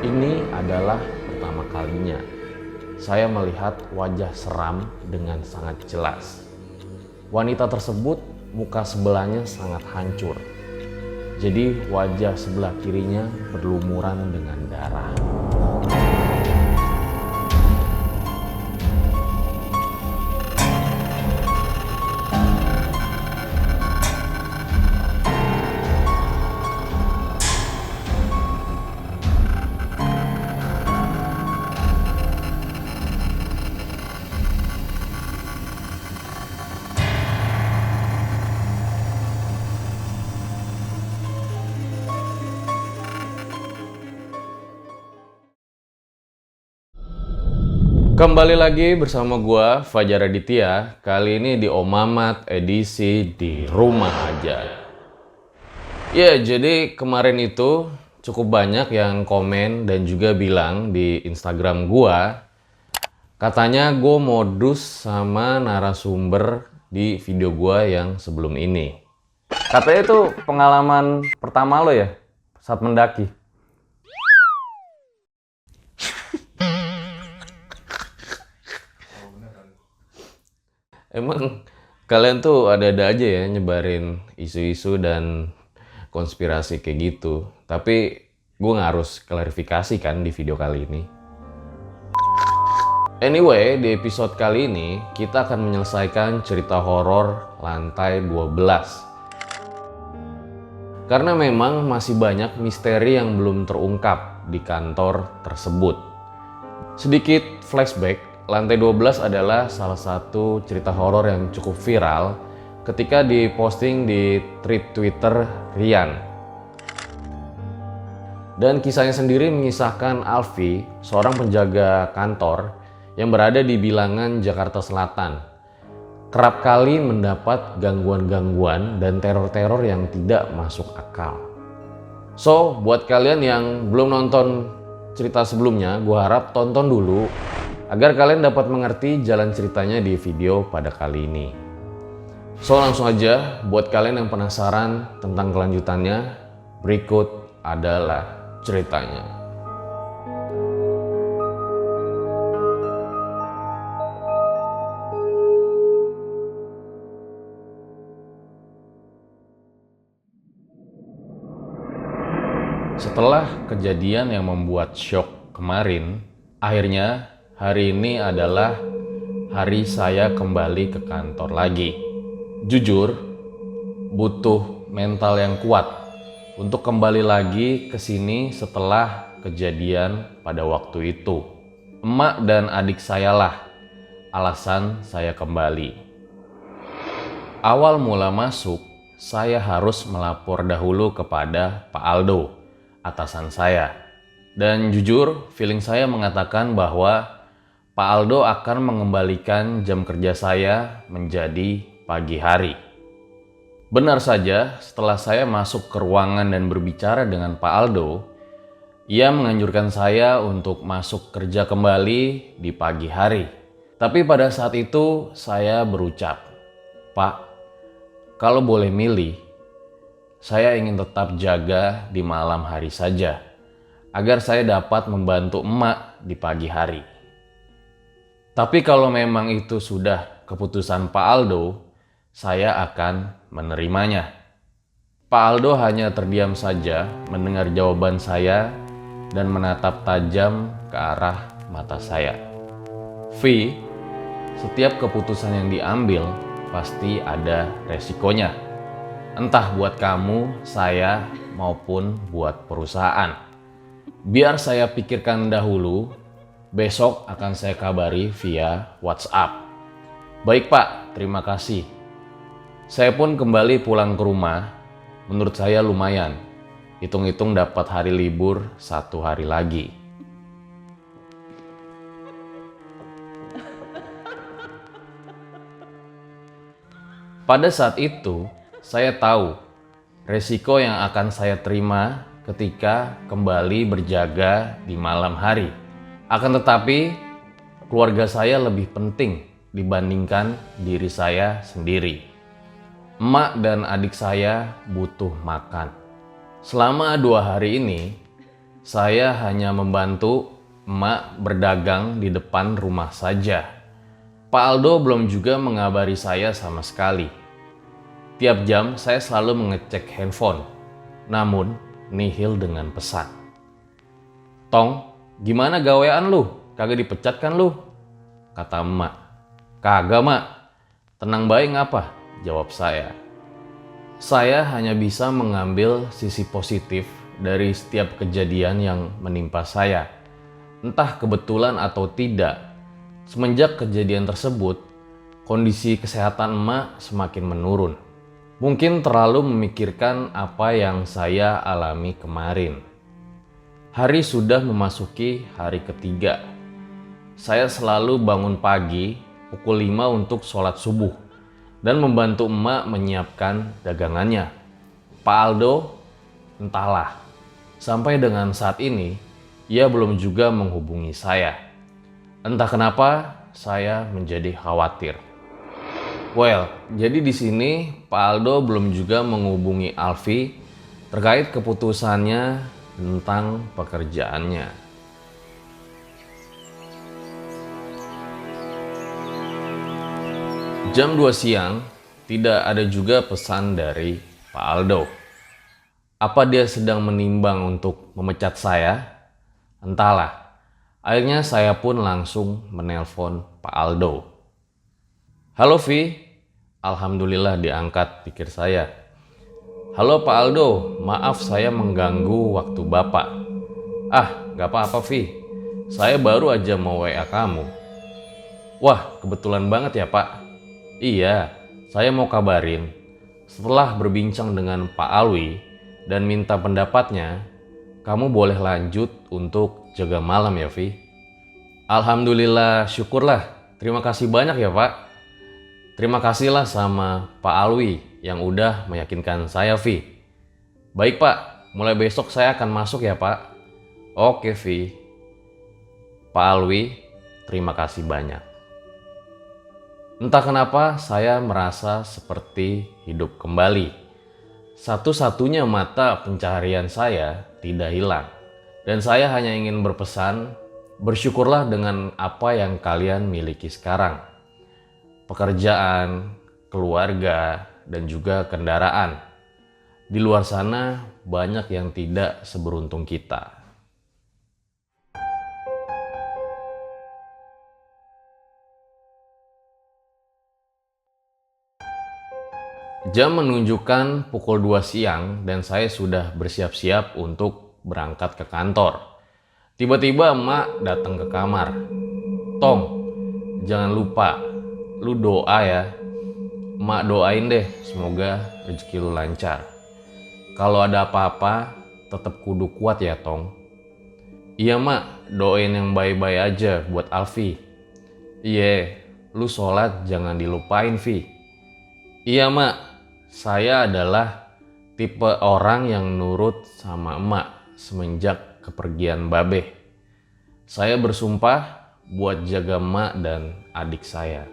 Ini adalah pertama kalinya saya melihat wajah seram dengan sangat jelas. Wanita tersebut muka sebelahnya sangat hancur. Jadi wajah sebelah kirinya berlumuran dengan darah. Kembali lagi bersama gua Fajar Aditya. Kali ini di Om Mamat edisi di rumah aja. Ya, jadi kemarin itu cukup banyak yang komen dan juga bilang di Instagram gua, katanya gua modus sama narasumber di video gua yang sebelum ini. Katanya itu pengalaman pertama lo ya saat mendaki. Emang kalian tuh ada-ada aja ya nyebarin isu-isu dan konspirasi kayak gitu. Tapi gue nggak harus klarifikasi kan di video kali ini. Anyway, di episode kali ini kita akan menyelesaikan cerita horor lantai 12. Karena memang masih banyak misteri yang belum terungkap di kantor tersebut. Sedikit flashback. Lantai 12 adalah salah satu cerita horor yang cukup viral ketika diposting di thread Twitter Rian. Dan kisahnya sendiri mengisahkan Alfi, seorang penjaga kantor yang berada di Bilangan, Jakarta Selatan. Kerap kali mendapat gangguan-gangguan dan teror-teror yang tidak masuk akal. So, buat kalian yang belum nonton cerita sebelumnya, gue harap tonton dulu agar kalian dapat mengerti jalan ceritanya di video pada kali ini. So langsung aja, buat kalian yang penasaran tentang kelanjutannya, berikut adalah ceritanya. Setelah kejadian yang membuat syok kemarin, akhirnya hari ini adalah hari saya kembali ke kantor lagi. Jujur, butuh mental yang kuat untuk kembali lagi ke sini setelah kejadian pada waktu itu. Emak dan adik saya lah alasan saya kembali. Awal mula masuk, saya harus melapor dahulu kepada Pak Aldo, atasan saya. Dan jujur, feeling saya mengatakan bahwa Pak Aldo akan mengembalikan jam kerja saya menjadi pagi hari. Benar saja, setelah saya masuk ke ruangan dan berbicara dengan Pak Aldo, ia menganjurkan saya untuk masuk kerja kembali di pagi hari. Tapi pada saat itu saya berucap, "Pak, kalau boleh milih, saya ingin tetap jaga di malam hari saja, agar saya dapat membantu emak di pagi hari. Tapi kalau memang itu sudah keputusan Pak Aldo, saya akan menerimanya." Pak Aldo hanya terdiam saja mendengar jawaban saya dan menatap tajam ke arah mata saya. "Vi, setiap keputusan yang diambil pasti ada resikonya. Entah buat kamu, saya, maupun buat perusahaan. Biar saya pikirkan dahulu. Besok akan saya kabari via WhatsApp." "Baik Pak, terima kasih." Saya pun kembali pulang ke rumah. Menurut saya lumayan. Hitung-hitung dapat hari libur 1 hari lagi. Pada saat itu, saya tahu resiko yang akan saya terima ketika kembali berjaga di malam hari. Akan tetapi, keluarga saya lebih penting dibandingkan diri saya sendiri. Emak dan adik saya butuh makan. Selama 2 hari ini, Saya hanya membantu emak berdagang di depan rumah saja. Pak Aldo belum juga mengabari saya sama sekali. Tiap jam saya selalu mengecek handphone, namun nihil dengan pesan. "Tong, gimana gawean lu? Kagak dipecat kan lu?" kata emak. "Kagak, mak. Tenang baik ngapa?" jawab saya. Saya hanya bisa mengambil sisi positif dari setiap kejadian yang menimpa saya. Entah kebetulan atau tidak, semenjak kejadian tersebut, kondisi kesehatan emak semakin menurun. Mungkin terlalu memikirkan apa yang saya alami kemarin. Hari sudah memasuki hari ketiga. Saya selalu bangun pagi pukul 5 untuk sholat subuh dan membantu emak menyiapkan dagangannya. Pak Aldo, entahlah, sampai dengan saat ini ia belum juga menghubungi saya. Entah kenapa saya menjadi khawatir. Well, jadi di sini Pak Aldo belum juga menghubungi Alfi terkait keputusannya tentang pekerjaannya. Jam 2 siang, tidak ada juga pesan dari Pak Aldo. Apa dia sedang menimbang untuk memecat saya? Entahlah. Akhirnya saya pun langsung menelpon Pak Aldo. "Halo Vi." Alhamdulillah diangkat, pikir saya. "Halo Pak Aldo, maaf saya mengganggu waktu Bapak." "Ah, gak apa-apa Vi. Saya baru aja mau WA kamu." "Wah, kebetulan banget ya Pak." "Iya, saya mau kabarin. Setelah berbincang dengan Pak Alwi dan minta pendapatnya, kamu boleh lanjut untuk jaga malam ya Vi." "Alhamdulillah, syukurlah. Terima kasih banyak ya Pak." "Terima kasihlah sama Pak Alwi yang udah meyakinkan saya Vi." "Baik Pak, mulai besok saya akan masuk ya Pak." "Oke Vi." "Pak Alwi, terima kasih banyak." Entah kenapa saya merasa seperti hidup kembali. Satu-satunya mata pencaharian saya tidak hilang. Dan saya hanya ingin berpesan, bersyukurlah dengan apa yang kalian miliki sekarang. Pekerjaan, keluarga, dan juga kendaraan. Di luar sana banyak yang tidak seberuntung kita. Jam menunjukkan pukul 2 siang dan saya sudah bersiap-siap untuk berangkat ke kantor. Tiba-tiba emak datang ke kamar. "Tong, jangan lupa, lu doa ya. Emak doain deh, semoga rezeki lu lancar. Kalau ada apa-apa, tetap kudu kuat ya Tong." "Iya mak, doain yang baik-baik aja buat Alfi." "Iya, lu sholat jangan dilupain Vi." "Iya mak, saya adalah tipe orang yang nurut sama emak semenjak kepergian Babeh. Saya bersumpah buat jaga emak dan adik saya."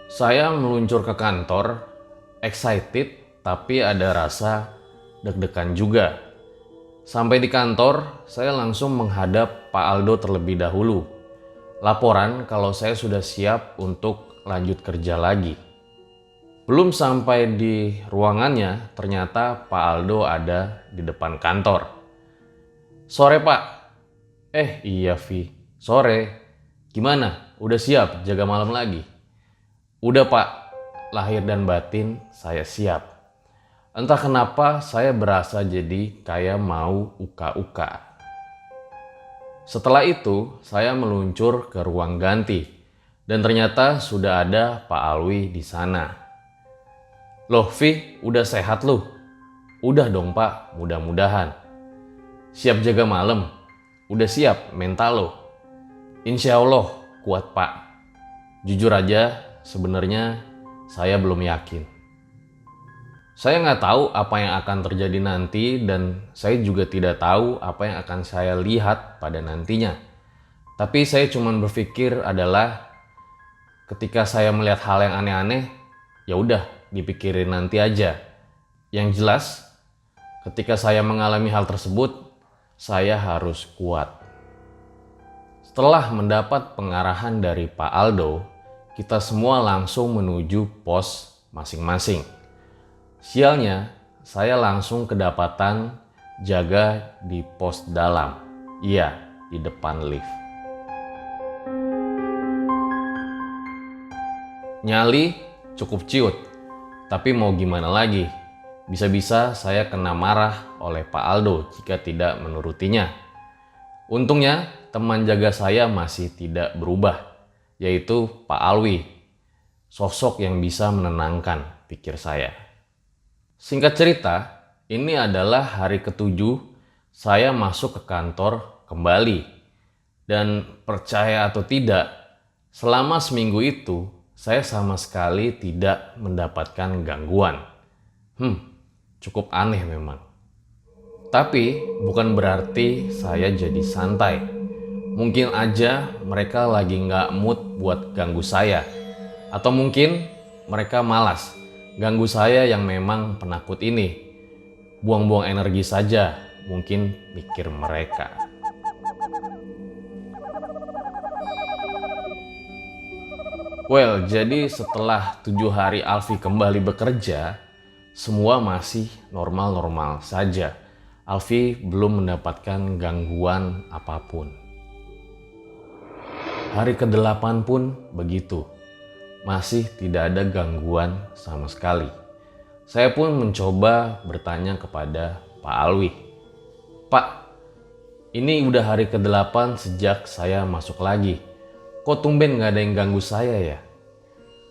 Saya meluncur ke kantor, excited tapi ada rasa deg-degan juga. Sampai di kantor, saya langsung menghadap Pak Aldo terlebih dahulu. Laporan kalau saya sudah siap untuk lanjut kerja lagi. Belum sampai di ruangannya, ternyata Pak Aldo ada di depan kantor. "Sore Pak." Iya Vi, sore. Gimana? Udah siap jaga malam lagi?" "Udah Pak, lahir dan batin saya siap." Entah kenapa saya berasa jadi kayak mau uka-uka. Setelah itu saya meluncur ke ruang ganti dan ternyata sudah ada Pak Alwi di sana. "Loh Vi, udah sehat lu?" "Udah dong Pak, mudah-mudahan." "Siap jaga malam?" "Udah siap mental lo." "Insya Allah kuat Pak." Jujur aja, sebenarnya saya belum yakin. Saya nggak tahu apa yang akan terjadi nanti dan saya juga tidak tahu apa yang akan saya lihat pada nantinya. Tapi saya cuma berpikir adalah ketika saya melihat hal yang aneh-aneh, ya udah dipikirin nanti aja. Yang jelas, Ketika saya mengalami hal tersebut, saya harus kuat. Setelah mendapat pengarahan dari Pak Aldo, kita semua langsung menuju pos masing-masing. Sialnya, saya langsung kedapatan jaga di pos dalam. Iya, di depan lift. Nyali cukup ciut, tapi mau gimana lagi? Bisa-bisa saya kena marah oleh Pak Aldo jika tidak menurutinya. Untungnya teman jaga saya masih tidak berubah, yaitu Pak Alwi, sosok yang bisa menenangkan pikir saya. Singkat cerita, ini adalah hari ke-7 saya masuk ke kantor kembali. Dan percaya atau tidak, selama seminggu itu saya sama sekali tidak mendapatkan gangguan. Cukup aneh memang. Tapi bukan berarti saya jadi santai. Mungkin aja mereka lagi nggak mood buat ganggu saya. Atau mungkin mereka malas ganggu saya yang memang penakut ini. Buang-buang energi saja, mungkin pikir mereka. Well, jadi setelah 7 hari Alfi kembali bekerja, semua masih normal-normal saja. Alfi belum mendapatkan gangguan apapun. Hari ke-8 pun begitu. Masih tidak ada gangguan sama sekali. Saya pun mencoba bertanya kepada Pak Alwi. Pak, ini udah hari ke-8 sejak saya masuk lagi. Kok tumben gak ada yang ganggu saya ya?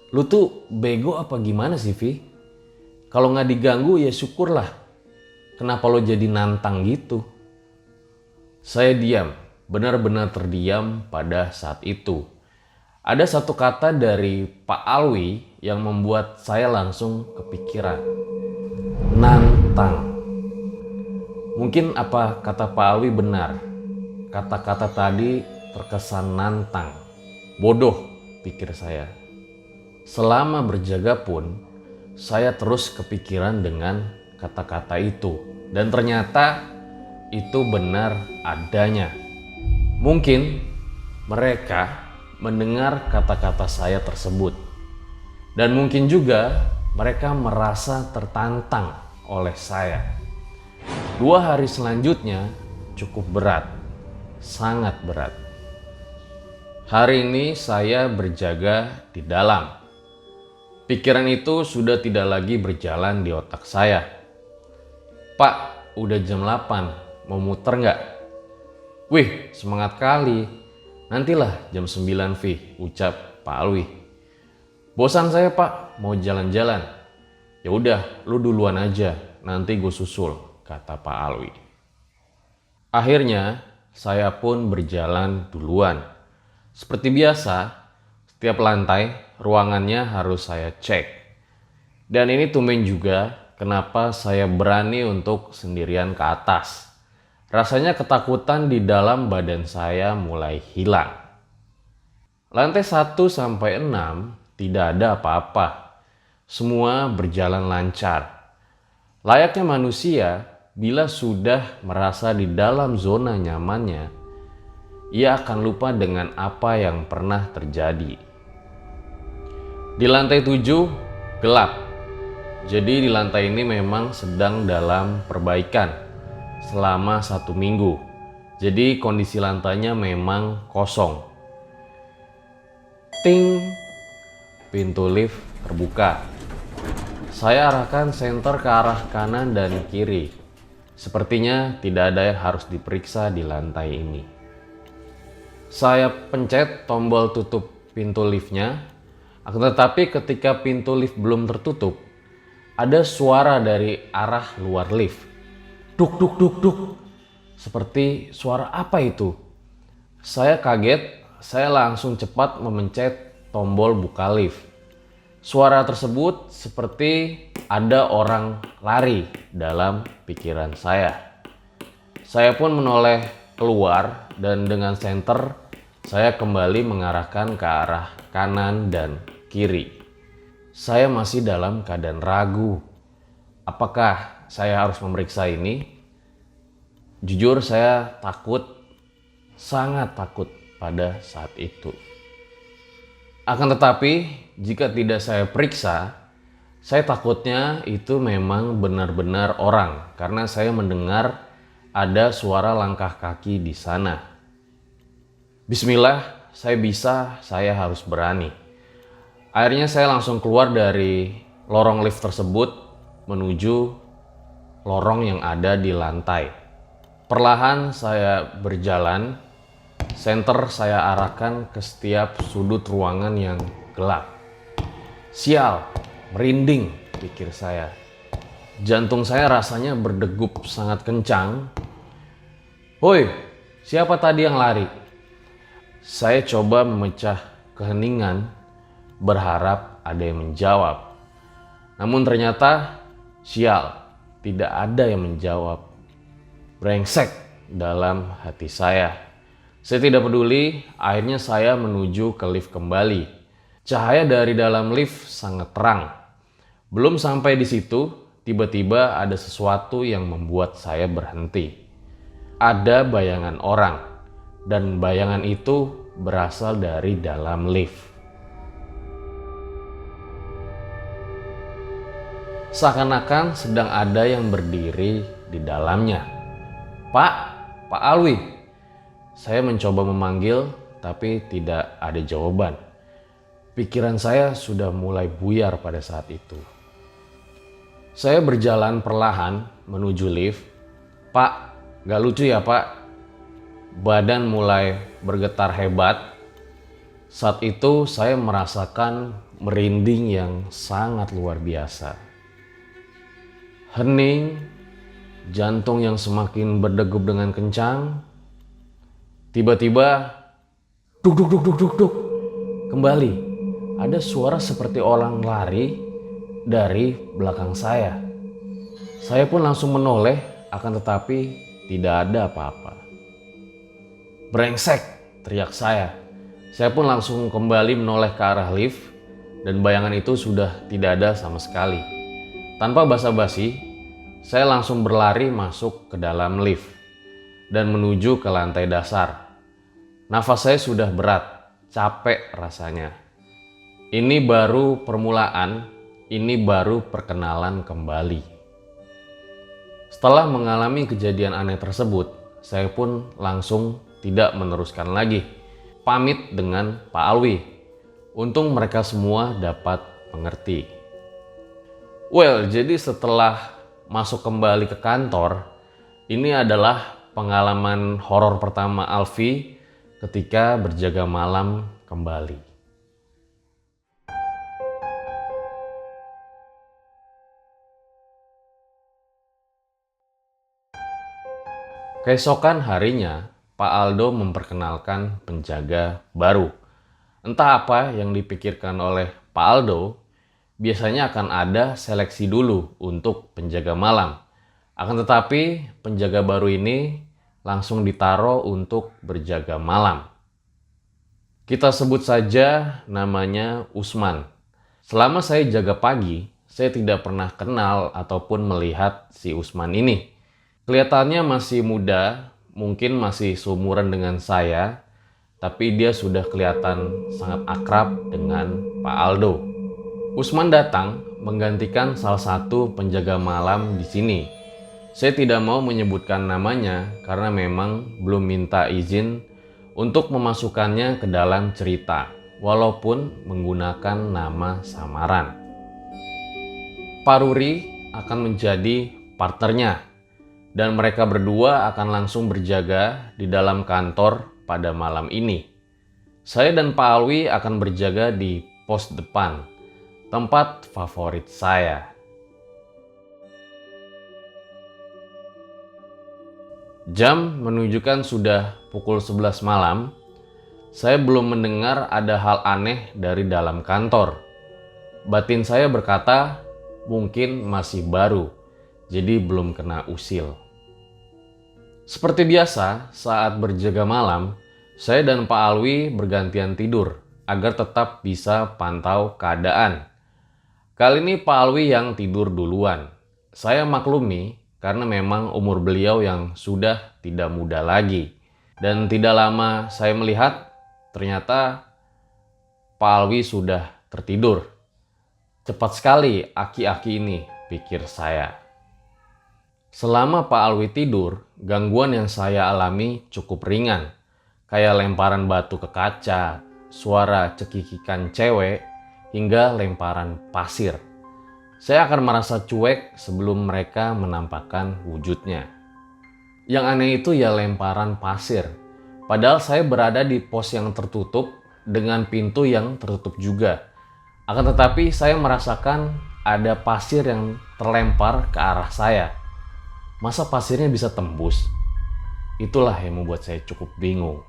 Lu tuh bego apa gimana sih, Vi? Kalau gak diganggu ya syukurlah. Kenapa lo jadi nantang gitu? Saya diam, benar-benar terdiam pada saat itu. Ada satu kata dari Pak Alwi yang membuat saya langsung kepikiran. Nantang. Mungkin apa kata Pak Alwi benar. Kata-kata tadi terkesan nantang. Bodoh, pikir saya. Selama berjaga pun, saya terus kepikiran dengan kata-kata itu. Dan ternyata itu benar adanya. Mungkin mereka mendengar kata-kata saya tersebut. Dan mungkin juga mereka merasa tertantang oleh saya. 2 hari selanjutnya cukup berat, sangat berat. Hari ini saya berjaga di dalam. Pikiran itu sudah tidak lagi berjalan di otak saya. Pak, udah jam 8, mau muter nggak? Wih, semangat kali. Nantilah jam 9, Vi, ucap Pak Alwi. Bosan saya, Pak, mau jalan-jalan. Ya udah, lu duluan aja, nanti gue susul, kata Pak Alwi. Akhirnya, saya pun berjalan duluan. Seperti biasa, setiap lantai ruangannya harus saya cek. Dan ini tumben juga kenapa saya berani untuk sendirian ke atas. Rasanya ketakutan di dalam badan saya mulai hilang. Lantai 1 sampai 6 tidak ada apa-apa. Semua berjalan lancar. Layaknya manusia, bila sudah merasa di dalam zona nyamannya, ia akan lupa dengan apa yang pernah terjadi. Di lantai 7 gelap. Jadi di lantai ini memang sedang dalam perbaikan selama 1 minggu. Jadi kondisi lantainya memang kosong. Ting, pintu lift terbuka. Saya arahkan senter ke arah kanan dan kiri. Sepertinya tidak ada yang harus diperiksa di lantai ini. Saya pencet tombol tutup pintu liftnya, akan tetapi ketika pintu lift belum tertutup, ada suara dari arah luar lift. Duk duk duk duk. Seperti suara apa itu? Saya kaget, saya langsung cepat memencet tombol buka lift. Suara tersebut seperti ada orang lari dalam pikiran saya. Saya pun menoleh keluar dan dengan senter saya kembali mengarahkan ke arah kanan dan kiri. Saya masih dalam keadaan ragu. Apakah saya harus memeriksa ini? Jujur saya takut, sangat takut pada saat itu. Akan tetapi jika tidak saya periksa, saya takutnya itu memang benar-benar orang karena saya mendengar ada suara langkah kaki di sana. Bismillah, saya harus berani. Akhirnya saya langsung keluar dari lorong lift tersebut menuju lorong yang ada di lantai. Perlahan saya berjalan, senter saya arahkan ke setiap sudut ruangan yang gelap. Sial, merinding, pikir saya. Jantung saya rasanya berdegup sangat kencang. Hoi, siapa tadi yang lari? Saya coba memecah keheningan, berharap ada yang menjawab. Namun ternyata, sial, tidak ada yang menjawab. Brengsek dalam hati saya. Saya tidak peduli, akhirnya saya menuju ke lift kembali. Cahaya dari dalam lift sangat terang. Belum sampai di situ, tiba-tiba ada sesuatu yang membuat saya berhenti. Ada bayangan orang, dan bayangan itu berasal dari dalam lift. Seakan-akan sedang ada yang berdiri di dalamnya. Pak Alwi. Saya mencoba memanggil, tapi tidak ada jawaban. Pikiran saya sudah mulai buyar pada saat itu. Saya berjalan perlahan menuju lift. Pak, gak lucu ya Pak? Badan mulai bergetar hebat. Saat itu saya merasakan merinding yang sangat luar biasa. Hening, jantung yang semakin berdegup dengan kencang. Tiba-tiba, duk duk duk duk duk duk. Kembali, ada suara seperti orang lari dari belakang saya. Saya pun langsung menoleh, akan tetapi tidak ada apa-apa. Brengsek, teriak saya. Saya pun langsung kembali menoleh ke arah lift dan bayangan itu sudah tidak ada sama sekali. Tanpa basa-basi, saya langsung berlari masuk ke dalam lift dan menuju ke lantai dasar. Nafas saya sudah berat, capek rasanya. Ini baru permulaan, ini baru perkenalan kembali. Setelah mengalami kejadian aneh tersebut, saya pun langsung tidak meneruskan lagi. Pamit dengan Pak Alwi. Untung mereka semua dapat mengerti. Well, jadi setelah masuk kembali ke kantor, ini adalah pengalaman horor pertama Alfi ketika berjaga malam kembali. Keesokan harinya, Pak Aldo memperkenalkan penjaga baru. Entah apa yang dipikirkan oleh Pak Aldo, biasanya akan ada seleksi dulu untuk penjaga malam. Akan tetapi penjaga baru ini langsung ditaruh untuk berjaga malam. Kita sebut saja namanya Usman. Selama saya jaga pagi, saya tidak pernah kenal ataupun melihat si Usman ini. Kelihatannya masih muda, mungkin masih seumuran dengan saya, tapi dia sudah kelihatan sangat akrab dengan Pak Aldo. Usman datang menggantikan salah satu penjaga malam di sini. Saya tidak mau menyebutkan namanya karena memang belum minta izin untuk memasukkannya ke dalam cerita, walaupun menggunakan nama samaran. Pak Ruri akan menjadi partnernya, dan mereka berdua akan langsung berjaga di dalam kantor pada malam ini. Saya dan Pak Alwi akan berjaga di pos depan, tempat favorit saya. Jam menunjukkan sudah pukul 11 malam. Saya belum mendengar ada hal aneh dari dalam kantor. Batin saya berkata, mungkin masih baru, jadi belum kena usil. Seperti biasa, saat berjaga malam, saya dan Pak Alwi bergantian tidur agar tetap bisa pantau keadaan. Kali ini Pak Alwi yang tidur duluan. Saya maklumi karena memang umur beliau yang sudah tidak muda lagi. Dan tidak lama saya melihat ternyata Pak Alwi sudah tertidur. Cepat sekali aki-aki ini, pikir saya. Selama Pak Alwi tidur, gangguan yang saya alami cukup ringan. Kayak lemparan batu ke kaca, suara cekikikan cewek, hingga lemparan pasir. Saya akan merasa cuek sebelum mereka menampakkan wujudnya. Yang aneh itu ya lemparan pasir. Padahal saya berada di pos yang tertutup dengan pintu yang tertutup juga. Akan tetapi saya merasakan ada pasir yang terlempar ke arah saya. Masa pasirnya bisa tembus? Itulah yang membuat saya cukup bingung.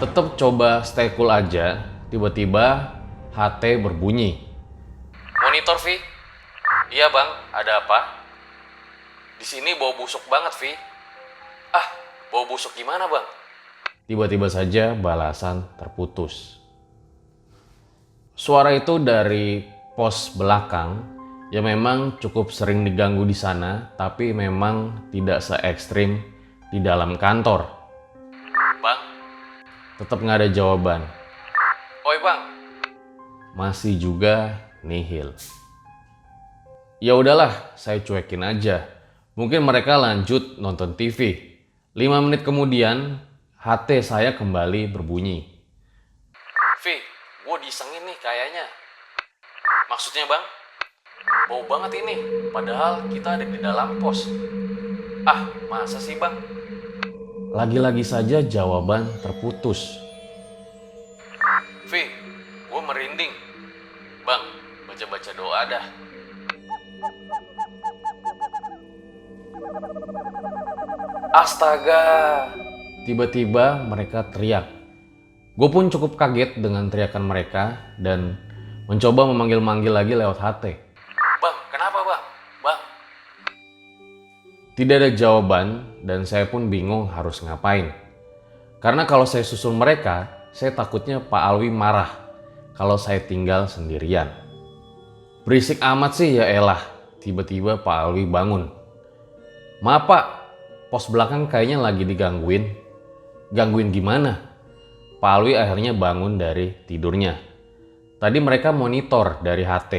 Tetap coba stay cool aja, tiba-tiba HT berbunyi. Monitor, Vi? Iya bang, ada apa? Di sini bau busuk banget, Vi. Ah, bau busuk gimana bang? Tiba-tiba saja balasan terputus. Suara itu dari pos belakang yang memang cukup sering diganggu di sana, tapi memang tidak se-ekstrim di dalam kantor. Bang, tetap nggak ada jawaban. Oi bang, masih juga nihil. Ya udahlah, saya cuekin aja. Mungkin mereka lanjut nonton TV. 5 menit kemudian, HT saya kembali berbunyi. Vi, gue disengin nih kayaknya. Maksudnya bang? Bau banget ini, padahal kita ada di dalam pos. Ah, masa sih bang? Lagi-lagi saja jawaban terputus. Vi, gue merinding. Bang, baca-baca doa dah. Astaga! Tiba-tiba mereka teriak. Gue pun cukup kaget dengan teriakan mereka dan mencoba memanggil-manggil lagi lewat HT. Bang, kenapa bang? Bang. Tidak ada jawaban dan saya pun bingung harus ngapain. Karena kalau saya susul mereka, saya takutnya Pak Alwi marah kalau saya tinggal sendirian. Berisik amat sih ya elah. Tiba-tiba Pak Alwi bangun. Maaf Pak, pos belakang kayaknya lagi digangguin. Gangguin gimana? Pak Alwi akhirnya bangun dari tidurnya. Tadi mereka monitor dari HT.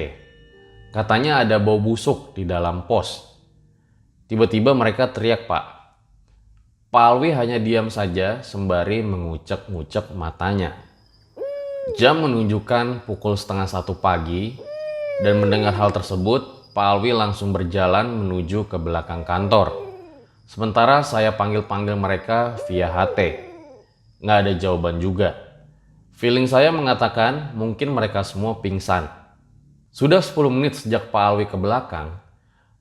Katanya ada bau busuk di dalam pos. Tiba-tiba mereka teriak Pak. Pak Alwi hanya diam saja sembari mengucek-ngucek matanya. Jam menunjukkan pukul 12:30 pagi dan mendengar hal tersebut, Pak Alwi langsung berjalan menuju ke belakang kantor. Sementara saya panggil-panggil mereka via HT. Nggak ada jawaban juga. Feeling saya mengatakan mungkin mereka semua pingsan. Sudah 10 menit sejak Pak Alwi ke belakang,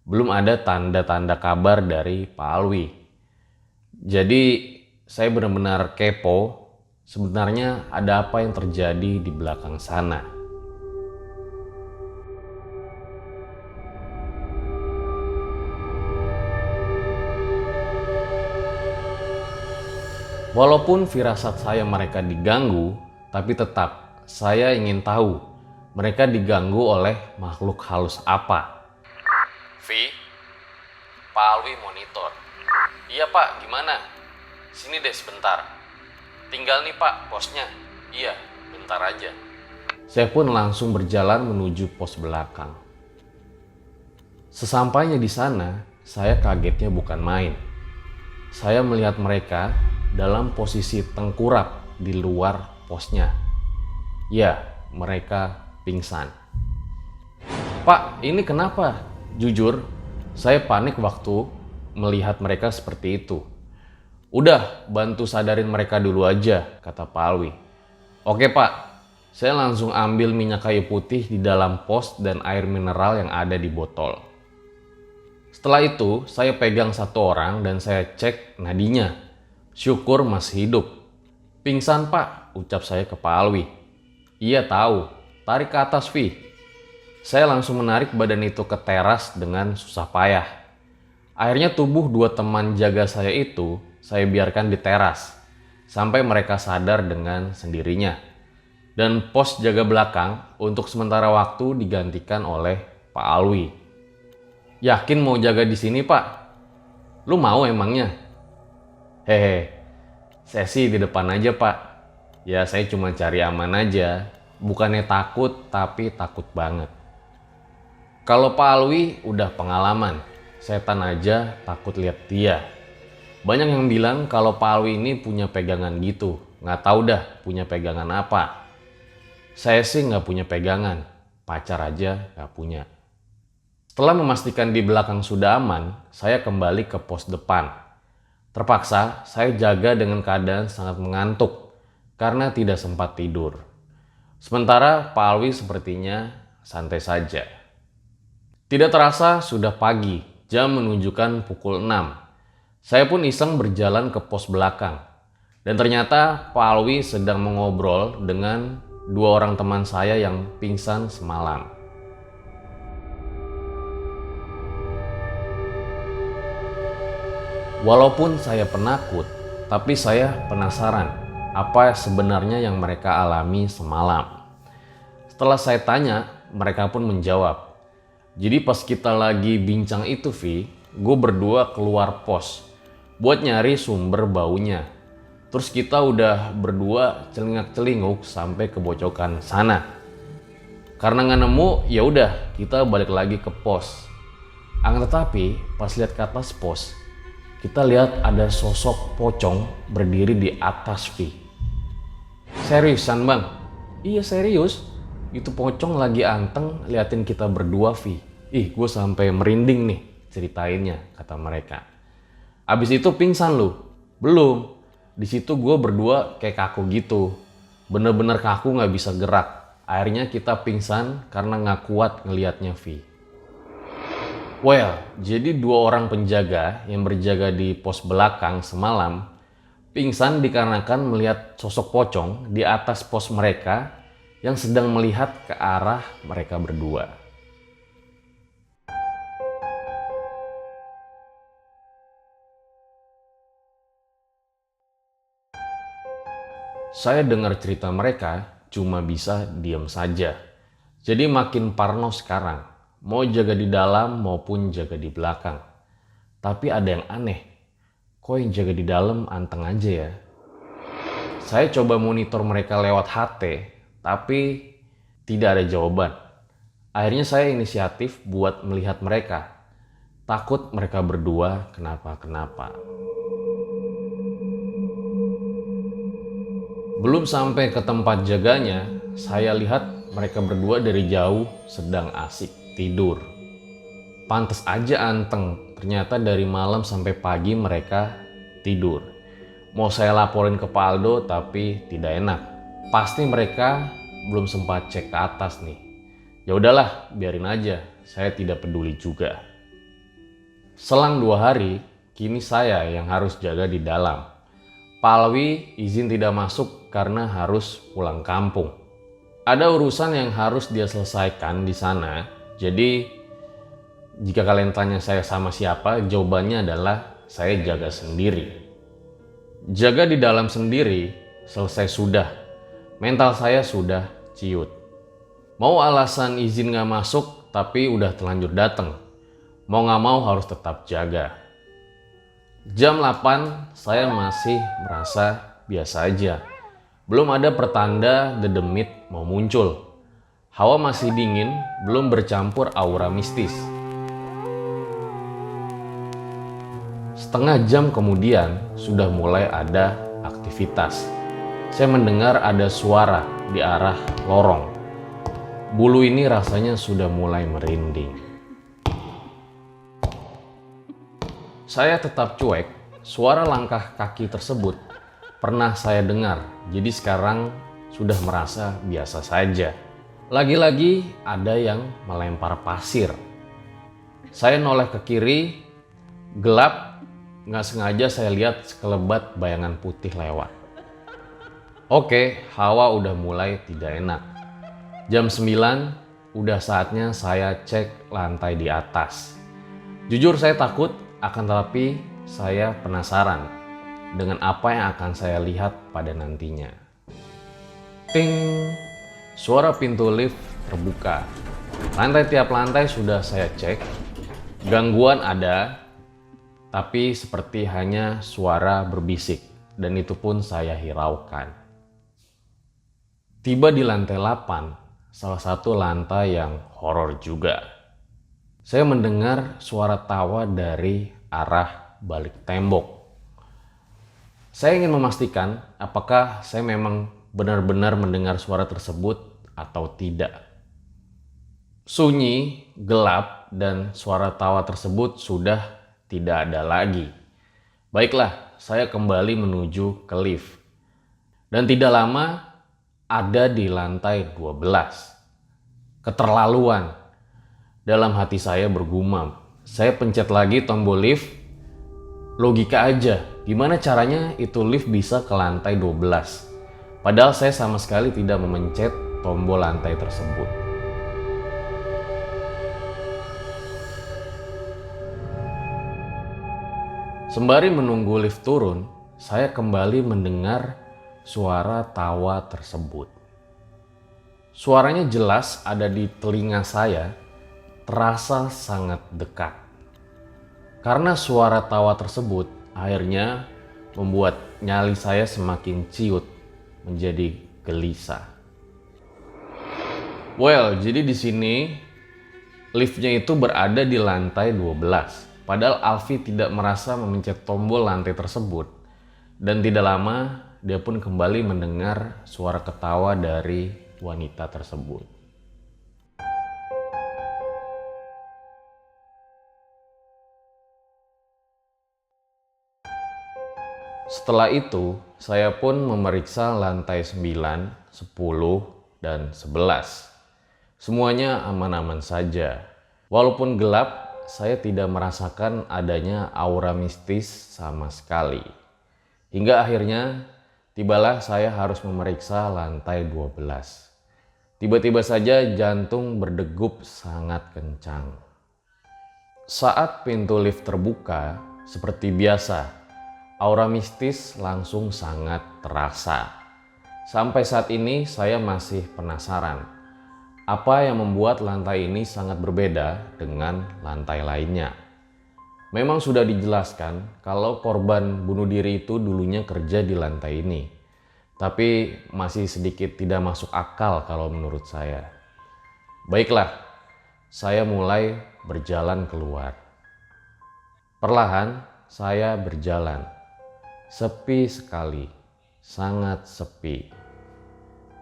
belum ada tanda-tanda kabar dari Pak Alwi. Jadi saya benar-benar kepo, sebenarnya ada apa yang terjadi di belakang sana. Walaupun firasat saya mereka diganggu, tapi tetap saya ingin tahu mereka diganggu oleh makhluk halus apa. Vi, Pak Alwi monitor. Iya Pak, gimana? Sini deh sebentar. Tinggal nih Pak posnya. Iya, bentar aja. Saya pun langsung berjalan menuju pos belakang. Sesampainya di sana, saya kagetnya bukan main. Saya melihat mereka dalam posisi tengkurap di luar posnya. Ya, mereka pingsan. Pak, ini kenapa? Jujur, saya panik waktu melihat mereka seperti itu. Udah, bantu sadarin mereka dulu aja, kata Pak Alwi. Oke Pak, saya langsung ambil minyak kayu putih di dalam pos dan air mineral yang ada di botol. Setelah itu, saya pegang satu orang dan saya cek nadinya. Syukur masih hidup. Pingsan Pak, ucap saya ke Pak Alwi. Iya tahu, tarik ke atas Vi. Saya langsung menarik badan itu ke teras dengan susah payah. Akhirnya tubuh dua teman jaga saya itu saya biarkan di teras sampai mereka sadar dengan sendirinya. Dan pos jaga belakang untuk sementara waktu digantikan oleh Pak Alwi. Yakin mau jaga di sini, Pak? Lu mau emangnya? Hehe, saya sih di depan aja, Pak. Ya, saya cuma cari aman aja. Bukannya takut, tapi takut banget. Kalau Pak Alwi udah pengalaman, setan aja takut lihat dia. Banyak yang bilang kalau Pak Alwi ini punya pegangan gitu. Nggak tahu dah punya pegangan apa. Saya sih nggak punya pegangan, pacar aja nggak punya. Setelah memastikan di belakang sudah aman, saya kembali ke pos depan. Terpaksa saya jaga dengan keadaan sangat mengantuk karena tidak sempat tidur. Sementara Pak Alwi sepertinya santai saja. Tidak terasa sudah pagi, jam menunjukkan pukul 6. Saya pun iseng berjalan ke pos belakang. Dan ternyata Pak Alwi sedang mengobrol dengan dua orang teman saya yang pingsan semalam. Walaupun saya penakut, tapi saya penasaran apa sebenarnya yang mereka alami semalam. Setelah saya tanya, mereka pun menjawab. Jadi pas kita lagi bincang itu, Vi, gue berdua keluar pos buat nyari sumber baunya. Terus kita udah berdua celingak-celinguk sampai ke bocokan sana. Karena nggak nemu, ya udah kita balik lagi ke pos. Akan tetapi pas lihat ke atas pos, kita lihat ada sosok pocong berdiri di atas, Vi. Seriusan, Bang? Iya serius. Itu pocong lagi anteng liatin kita berdua, Vi. Ih, gue sampai merinding nih ceritainnya, kata mereka. Abis itu pingsan lu? Belum. Di situ gue berdua kayak kaku gitu. Bener-bener kaku gak bisa gerak. Akhirnya kita pingsan karena gak kuat ngeliatnya, Vi. Well, jadi dua orang penjaga yang berjaga di pos belakang semalam pingsan dikarenakan melihat sosok pocong di atas pos mereka yang sedang melihat ke arah mereka berdua. Saya dengar cerita mereka cuma bisa diam saja. Jadi makin parno sekarang. Mau jaga di dalam maupun jaga di belakang. Tapi ada yang aneh. Kok yang jaga di dalam anteng aja ya? Saya coba monitor mereka lewat HT, tapi tidak ada jawaban. Akhirnya saya inisiatif buat melihat mereka. Takut mereka berdua kenapa-kenapa. Belum sampai ke tempat jaganya, saya lihat mereka berdua dari jauh sedang asik tidur. Pantes aja anteng, ternyata dari malam sampai pagi mereka tidur. Mau saya laporin ke Pak Aldo tapi tidak enak. Pasti mereka belum sempat cek ke atas nih. Ya udahlah, biarin aja, saya tidak peduli juga. Selang 2 hari, kini saya yang harus jaga di dalam. Pak Alwi izin tidak masuk karena harus pulang kampung. Ada urusan yang harus dia selesaikan di sana. Jadi jika kalian tanya saya sama siapa, jawabannya adalah saya jaga sendiri. Jaga di dalam sendiri, selesai sudah. Mental saya sudah ciut. Mau alasan izin gak masuk, tapi udah terlanjur datang. Mau gak mau harus tetap jaga. Jam 8 saya masih merasa biasa aja. Belum ada pertanda the demit mau muncul. Hawa masih dingin, belum bercampur aura mistis. Setengah jam kemudian sudah mulai ada aktivitas. Saya mendengar ada suara di arah lorong. Bulu ini rasanya sudah mulai merinding. Saya tetap cuek, suara langkah kaki tersebut pernah saya dengar, jadi sekarang sudah merasa biasa saja. Lagi-lagi ada yang melempar pasir. Saya noleh ke kiri, gelap, nggak sengaja saya lihat sekelebat bayangan putih lewat. Oke, hawa udah mulai tidak enak. Jam 9, udah saatnya saya cek lantai di atas. Jujur saya takut, akan tetapi saya penasaran dengan apa yang akan saya lihat pada nantinya. Ting! Suara pintu lift terbuka. Tiap lantai sudah saya cek. Gangguan ada, tapi seperti hanya suara berbisik, dan itu pun saya hiraukan. Tiba di lantai 8, salah satu lantai yang horor juga. Saya mendengar suara tawa dari arah balik tembok. Saya ingin memastikan apakah saya memang benar-benar mendengar suara tersebut atau tidak. Sunyi, gelap, dan suara tawa tersebut sudah tidak ada lagi. Baiklah, saya kembali menuju ke lift. Dan tidak lama ada di lantai 12. Keterlaluan. Dalam hati saya bergumam. Saya pencet lagi tombol lift. Logika aja, gimana caranya itu lift bisa ke lantai 12? Padahal saya sama sekali tidak memencet tombol lantai tersebut. Sembari menunggu lift turun, saya kembali mendengar suara tawa tersebut. Suaranya jelas ada di telinga saya, terasa sangat dekat. Karena suara tawa tersebut akhirnya membuat nyali saya semakin ciut, menjadi gelisah. Jadi di sini liftnya itu berada di lantai 12. Padahal Alfi tidak merasa memencet tombol lantai tersebut. Dan tidak lama dia pun kembali mendengar suara ketawa dari wanita tersebut. Setelah itu, saya pun memeriksa lantai 9, 10, dan 11. Semuanya aman-aman saja. Walaupun gelap, saya tidak merasakan adanya aura mistis sama sekali. Hingga akhirnya, tibalah saya harus memeriksa lantai 12. Tiba-tiba saja jantung berdegup sangat kencang. Saat pintu lift terbuka, seperti biasa, aura mistis langsung sangat terasa. Sampai saat ini saya masih penasaran, apa yang membuat lantai ini sangat berbeda dengan lantai lainnya. Memang sudah dijelaskan kalau korban bunuh diri itu dulunya kerja di lantai ini. Tapi masih sedikit tidak masuk akal kalau menurut saya. Baiklah, saya mulai berjalan keluar. Perlahan saya berjalan. Sepi sekali, sangat sepi.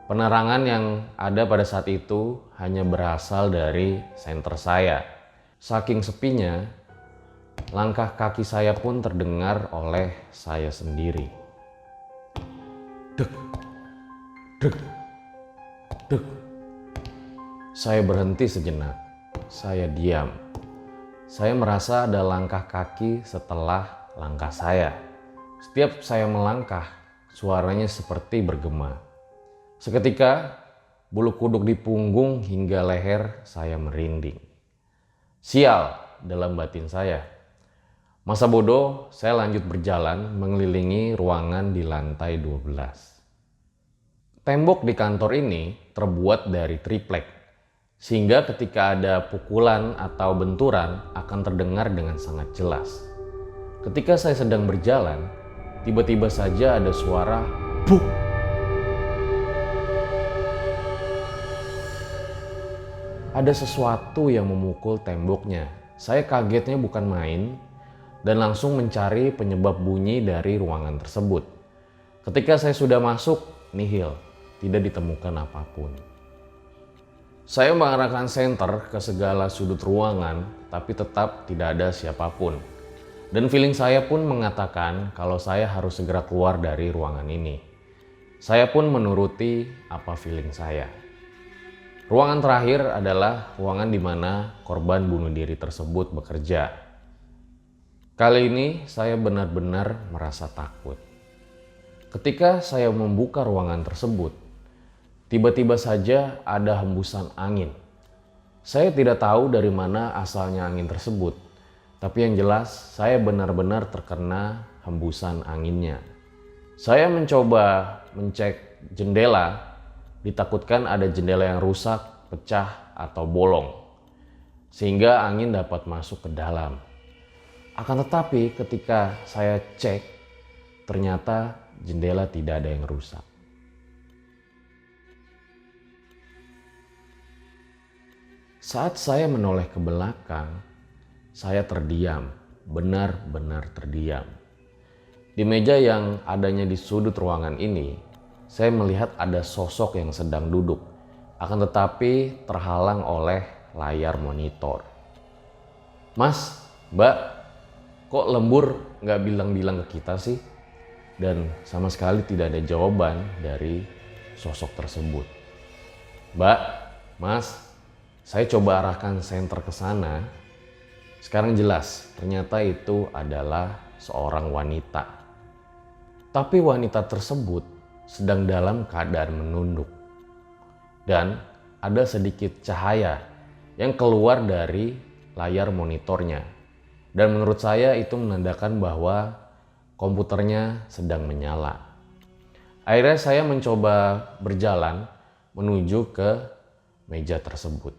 Penerangan yang ada pada saat itu hanya berasal dari senter saya. Saking sepinya, langkah kaki saya pun terdengar oleh saya sendiri. Dek, dek, dek. Saya berhenti sejenak. Saya diam. Saya merasa ada langkah kaki setelah langkah saya. Setiap saya melangkah, suaranya seperti bergema. Seketika, bulu kuduk di punggung hingga leher saya merinding. Sial dalam batin saya. Masa bodoh, saya lanjut berjalan mengelilingi ruangan di lantai 12. Tembok di kantor ini terbuat dari triplek, sehingga ketika ada pukulan atau benturan akan terdengar dengan sangat jelas. Ketika saya sedang berjalan, tiba-tiba saja ada suara buk. Ada sesuatu yang memukul temboknya. Saya kagetnya bukan main dan langsung mencari penyebab bunyi dari ruangan tersebut. Ketika saya sudah masuk, nihil, tidak ditemukan apapun. Saya mengarahkan senter ke segala sudut ruangan, tapi tetap tidak ada siapapun. Dan feeling saya pun mengatakan kalau saya harus segera keluar dari ruangan ini. Saya pun menuruti apa feeling saya. Ruangan terakhir adalah ruangan di mana korban bunuh diri tersebut bekerja. Kali ini saya benar-benar merasa takut. Ketika saya membuka ruangan tersebut, tiba-tiba saja ada hembusan angin. Saya tidak tahu dari mana asalnya angin tersebut. Tapi yang jelas saya benar-benar terkena hembusan anginnya. Saya mencoba mencek jendela, ditakutkan ada jendela yang rusak, pecah, atau bolong. sehingga angin dapat masuk ke dalam. Akan tetapi ketika saya cek, ternyata jendela tidak ada yang rusak. Saat saya menoleh ke belakang, saya terdiam, benar-benar terdiam. Di meja yang adanya di sudut ruangan ini, saya melihat ada sosok yang sedang duduk, akan tetapi terhalang oleh layar monitor. "Mas, Mbak, kok lembur nggak bilang-bilang ke kita sih?" Dan sama sekali tidak ada jawaban dari sosok tersebut. "Mbak, Mas, saya coba arahkan senter ke sana. Sekarang jelas, ternyata itu adalah seorang wanita. Tapi wanita tersebut sedang dalam keadaan menunduk. Dan ada sedikit cahaya yang keluar dari layar monitornya. Dan menurut saya itu menandakan bahwa komputernya sedang menyala. Akhirnya saya mencoba berjalan menuju ke meja tersebut.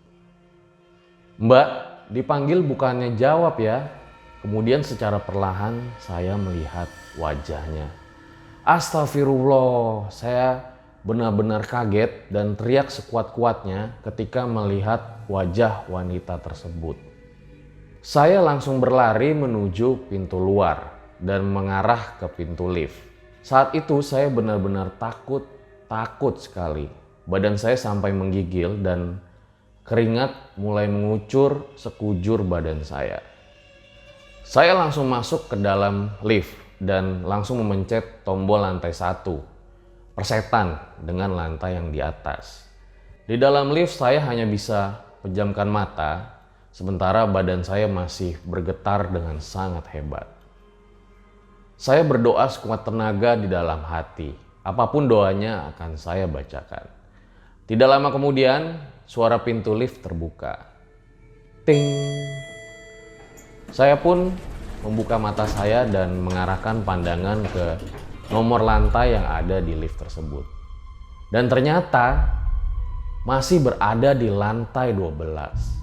"Mbak, dipanggil bukannya jawab ya." Kemudian secara perlahan saya melihat wajahnya. Astagfirullah, saya benar-benar kaget dan teriak sekuat-kuatnya ketika melihat wajah wanita tersebut. Saya langsung berlari menuju pintu luar dan mengarah ke pintu lift. Saat itu saya benar-benar takut sekali. Badan saya sampai menggigil dan keringat mulai mengucur sekujur badan saya. Saya langsung masuk ke dalam lift dan langsung memencet tombol lantai 1, persetan dengan lantai yang di atas. Di dalam lift saya hanya bisa pejamkan mata, sementara badan saya masih bergetar dengan sangat hebat. Saya berdoa sekuat tenaga di dalam hati, apapun doanya akan saya bacakan. Tidak lama kemudian, suara pintu lift terbuka. Ting! Saya pun membuka mata saya dan mengarahkan pandangan ke nomor lantai yang ada di lift tersebut. Dan ternyata masih berada di lantai 12.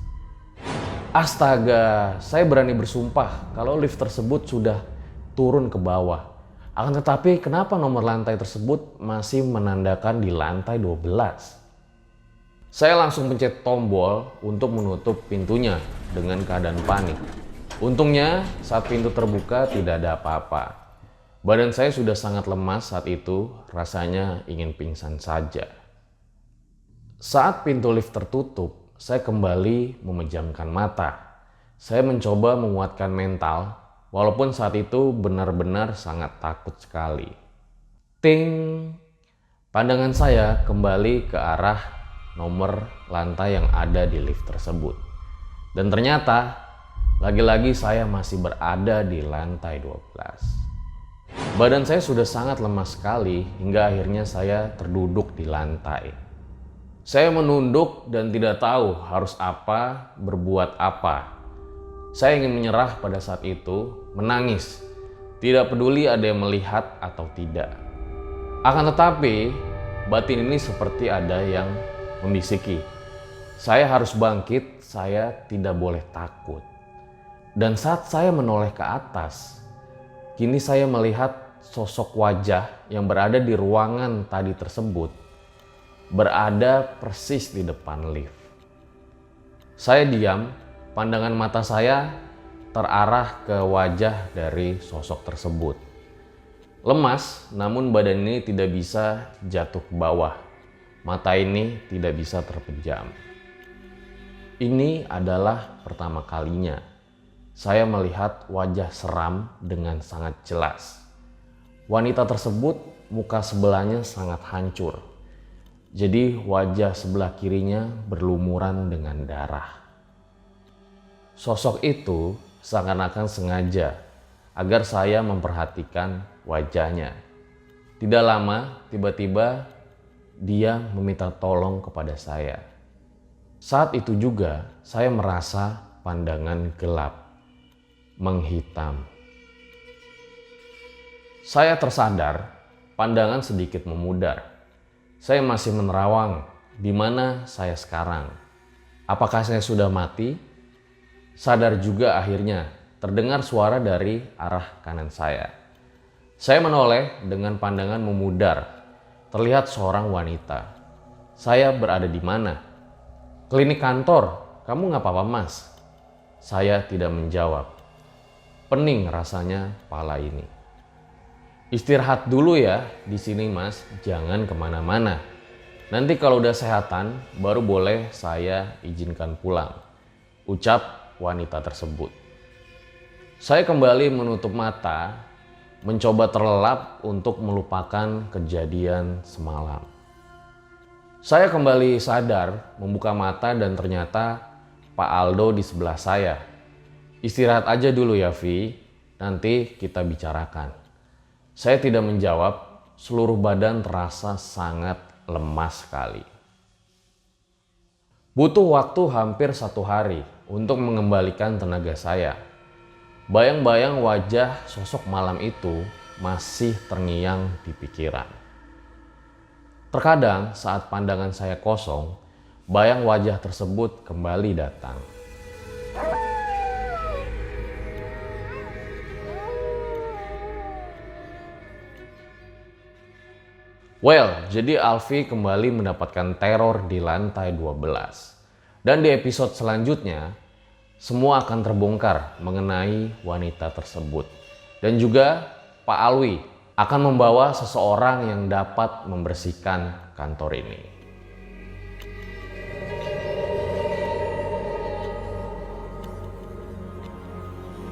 Astaga, saya berani bersumpah kalau lift tersebut sudah turun ke bawah. Akan tetapi kenapa nomor lantai tersebut masih menandakan di lantai 12? Saya langsung pencet tombol untuk menutup pintunya dengan keadaan panik. Untungnya saat pintu terbuka tidak ada apa-apa. Badan saya sudah sangat lemas saat itu, rasanya ingin pingsan saja. Saat pintu lift tertutup, saya kembali memejamkan mata. Saya mencoba menguatkan mental, walaupun saat itu benar-benar sangat takut sekali. Ting! Pandangan saya kembali ke arah nomor lantai yang ada di lift tersebut. Dan ternyata lagi-lagi saya masih berada di lantai 12. Badan saya sudah sangat lemas sekali hingga akhirnya saya terduduk di lantai. Saya menunduk dan tidak tahu harus apa, berbuat apa. Saya ingin menyerah pada saat itu, menangis. Tidak peduli ada yang melihat atau tidak. Akan tetapi, batin ini seperti ada yang membisiki. Saya harus bangkit, saya tidak boleh takut. Dan saat saya menoleh ke atas, kini saya melihat sosok wajah yang berada di ruangan tadi tersebut berada persis di depan lift. Saya diam, pandangan mata saya terarah ke wajah dari sosok tersebut. Lemas, namun badan ini tidak bisa jatuh ke bawah. Mata ini tidak bisa terpejam. Ini adalah pertama kalinya saya melihat wajah seram dengan sangat jelas. Wanita tersebut muka sebelahnya sangat hancur. Jadi wajah sebelah kirinya berlumuran dengan darah. Sosok itu seakan-akan sengaja agar saya memperhatikan wajahnya. Tidak lama, tiba-tiba dia meminta tolong kepada saya. Saat itu juga saya merasa pandangan gelap menghitam. Saya tersadar, pandangan sedikit memudar. Saya masih menerawang di mana saya sekarang. Apakah saya sudah mati? Sadar juga akhirnya terdengar suara dari arah kanan saya. Saya menoleh dengan pandangan memudar. Terlihat seorang wanita. Saya berada di mana? Klinik kantor. Kamu nggak apa-apa, Mas? Saya tidak menjawab. Pening rasanya pala ini. Istirahat dulu ya di sini, Mas. Jangan kemana-mana. Nanti kalau udah sehatan, baru boleh saya izinkan pulang. Ucap wanita tersebut. Saya kembali menutup mata, mencoba terlelap untuk melupakan kejadian semalam. Saya kembali sadar, membuka mata dan ternyata Pak Aldo di sebelah saya. Istirahat aja dulu ya Vi, nanti kita bicarakan. Saya tidak menjawab, seluruh badan terasa sangat lemas sekali. Butuh waktu hampir 1 hari untuk mengembalikan tenaga saya. Bayang-bayang wajah sosok malam itu masih terngiang di pikiran. Terkadang saat pandangan saya kosong, bayang wajah tersebut kembali datang. Well, jadi Alfi kembali mendapatkan teror di lantai 12. Dan di episode selanjutnya, semua akan terbongkar mengenai wanita tersebut. Dan juga Pak Alwi akan membawa seseorang yang dapat membersihkan kantor ini.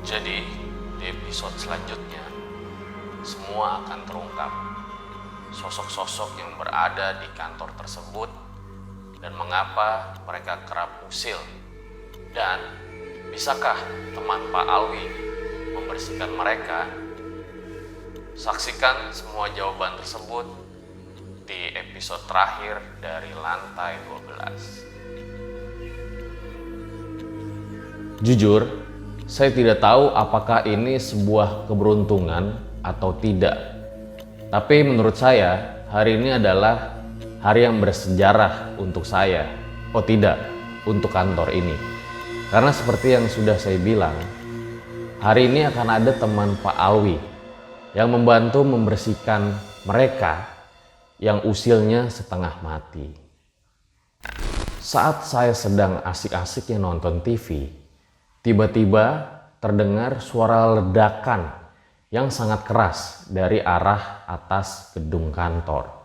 Jadi di episode selanjutnya, semua akan terungkap. Sosok-sosok yang berada di kantor tersebut dan mengapa mereka kerap usil. Dan bisakah teman Pak Alwi membersihkan mereka? Saksikan semua jawaban tersebut di episode terakhir dari lantai 12. Jujur, saya tidak tahu apakah ini sebuah keberuntungan atau tidak. Tapi menurut saya, hari ini adalah hari yang bersejarah untuk saya. Oh tidak, untuk kantor ini. Karena seperti yang sudah saya bilang, hari ini akan ada teman Pak Alwi yang membantu membersihkan mereka yang usilnya setengah mati. Saat saya sedang asik-asiknya nonton TV, tiba-tiba terdengar suara ledakan yang sangat keras dari arah atas gedung kantor.